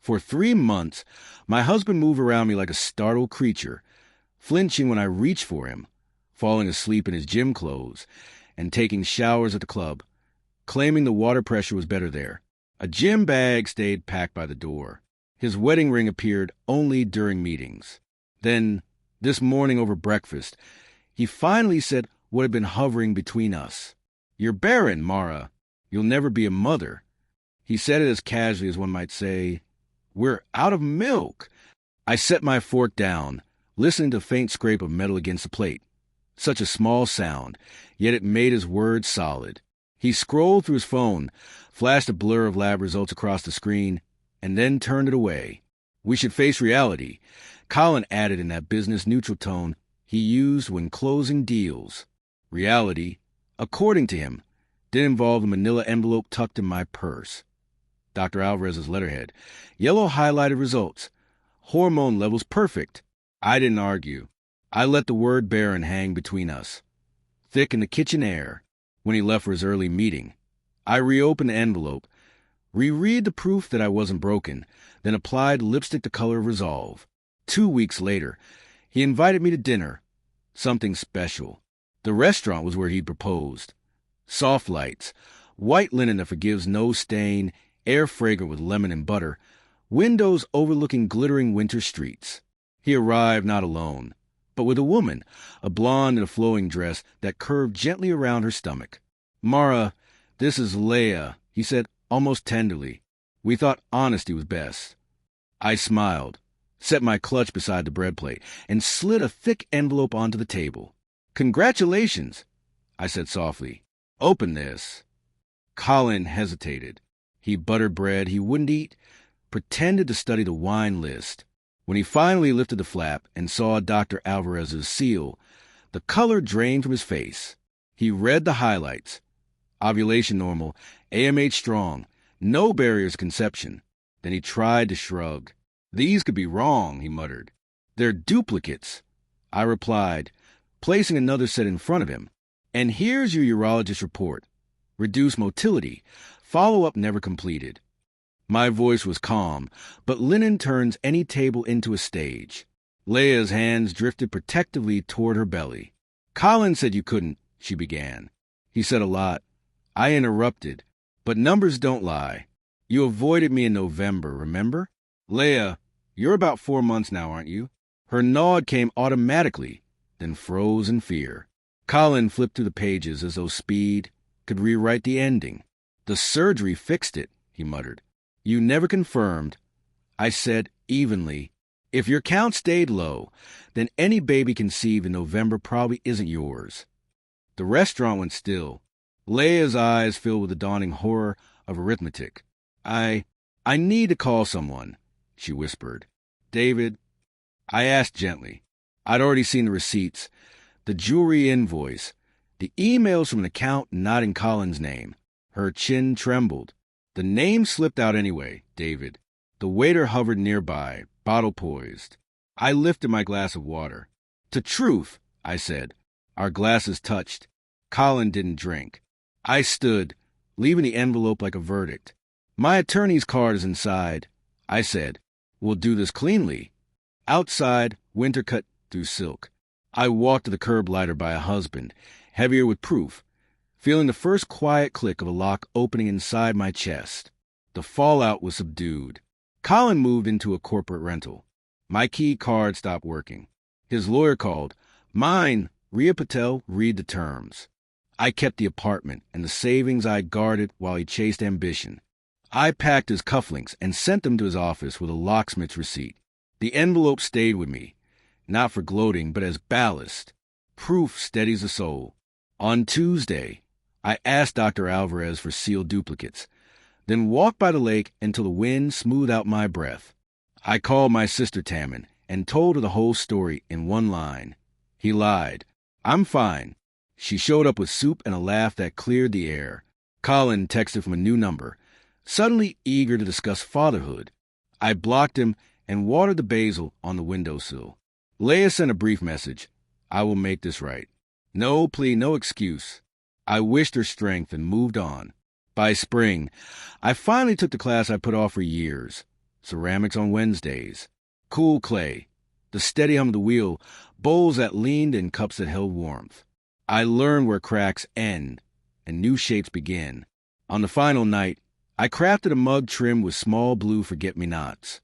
For 3 months, my husband moved around me like a startled creature, flinching when I reached for him, falling asleep in his gym clothes, and taking showers at the club, claiming the water pressure was better there. A gym bag stayed packed by the door. His wedding ring appeared only during meetings. Then, this morning over breakfast, he finally said what had been hovering between us. "You're barren, Mara. You'll never be a mother." He said it as casually as one might say, "We're out of milk." I set my fork down, listening to the faint scrape of metal against the plate. Such a small sound, yet it made his words solid. He scrolled through his phone, flashed a blur of lab results across the screen, and then turned it away. "We should face reality," Colin added in that business-neutral tone he used when closing deals. Reality, according to him, did involve the manila envelope tucked in my purse. Dr. Alvarez's letterhead. Yellow highlighted results. Hormone levels perfect. I didn't argue. I let the word Barren hang between us. Thick in the kitchen air, when he left for his early meeting, I reopened the envelope, reread the proof that I wasn't broken, then applied lipstick the color of resolve. 2 weeks later, he invited me to dinner. Something special. The restaurant was where he'd proposed. Soft lights, white linen that forgives no stain, air fragrant with lemon and butter, windows overlooking glittering winter streets. He arrived not alone, but with a woman, a blonde in a flowing dress that curved gently around her stomach. "Mara, this is Leah," he said almost tenderly. "We thought honesty was best." I smiled, set my clutch beside the bread plate, and slid a thick envelope onto the table. "Congratulations," I said softly. "Open this." Colin hesitated. He buttered bread he wouldn't eat, pretended to study the wine list. When he finally lifted the flap and saw Dr. Alvarez's seal, the color drained from his face. He read the highlights. Ovulation normal, AMH strong, no barriers to conception. Then he tried to shrug. "These could be wrong," he muttered. "They're duplicates," I replied, placing another set in front of him. "And here's your urologist report. Reduced motility. Follow-up never completed." My voice was calm, but linen turns any table into a stage. Leah's hands drifted protectively toward her belly. "Colin said you couldn't," she began. He said a lot. I interrupted. "But numbers don't lie. You avoided me in November, remember? Leah, you're about 4 months now, aren't you?" Her nod came automatically, then froze in fear. Colin flipped through the pages as though speed could rewrite the ending. "The surgery fixed it," he muttered. "You never confirmed." I said evenly, "If your count stayed low, then any baby conceived in November probably isn't yours." The restaurant went still. Leah's eyes filled with the dawning horror of arithmetic. I need to call someone," she whispered. "David," I asked gently. I'd already seen the receipts, the jewelry invoice, the emails from an account not in Colin's name. Her chin trembled. The name slipped out anyway, David. The waiter hovered nearby, bottle poised. I lifted my glass of water. "To truth," I said. Our glasses touched. Colin didn't drink. I stood, leaving the envelope like a verdict. "My attorney's card is inside," I said. "We'll do this cleanly." Outside, winter cut through silk. I walked to the curb lighter by a husband, heavier with proof, feeling the first quiet click of a lock opening inside my chest. The fallout was subdued. Colin moved into a corporate rental. My key card stopped working. His lawyer called. "Mine, Rhea Patel, read the terms." I kept the apartment and the savings I guarded while he chased ambition. I packed his cufflinks and sent them to his office with a locksmith's receipt. The envelope stayed with me, not for gloating, but as ballast. Proof steadies the soul. On Tuesday, I asked Dr. Alvarez for sealed duplicates, then walked by the lake until the wind smoothed out my breath. I called my sister Tammin and told her the whole story in one line. He lied. "I'm fine." She showed up with soup and a laugh that cleared the air. Colin texted from a new number, suddenly eager to discuss fatherhood. I blocked him and watered the basil on the windowsill. Leah sent a brief message. "I will make this right." No plea, no excuse. I wished her strength and moved on. By spring, I finally took the class I put off for years. ceramics on Wednesdays, cool clay, the steady hum of the wheel, bowls that leaned and cups that held warmth. I learned where cracks end and new shapes begin. On the final night, I crafted a mug trimmed with small blue forget-me-nots.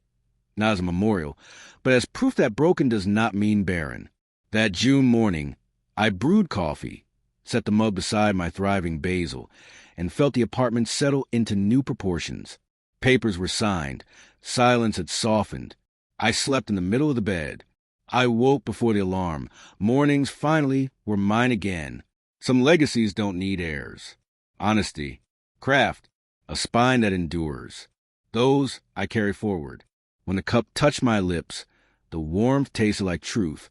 Not as a memorial, but as proof that broken does not mean barren. That June morning, I brewed coffee, set the mug beside my thriving basil, and felt the apartment settle into new proportions. Papers were signed. Silence had softened. I slept in the middle of the bed. I woke before the alarm. Mornings, finally, were mine again. Some legacies don't need heirs. Honesty, craft, a spine that endures. Those I carry forward. When the cup touched my lips, the warmth tasted like truth,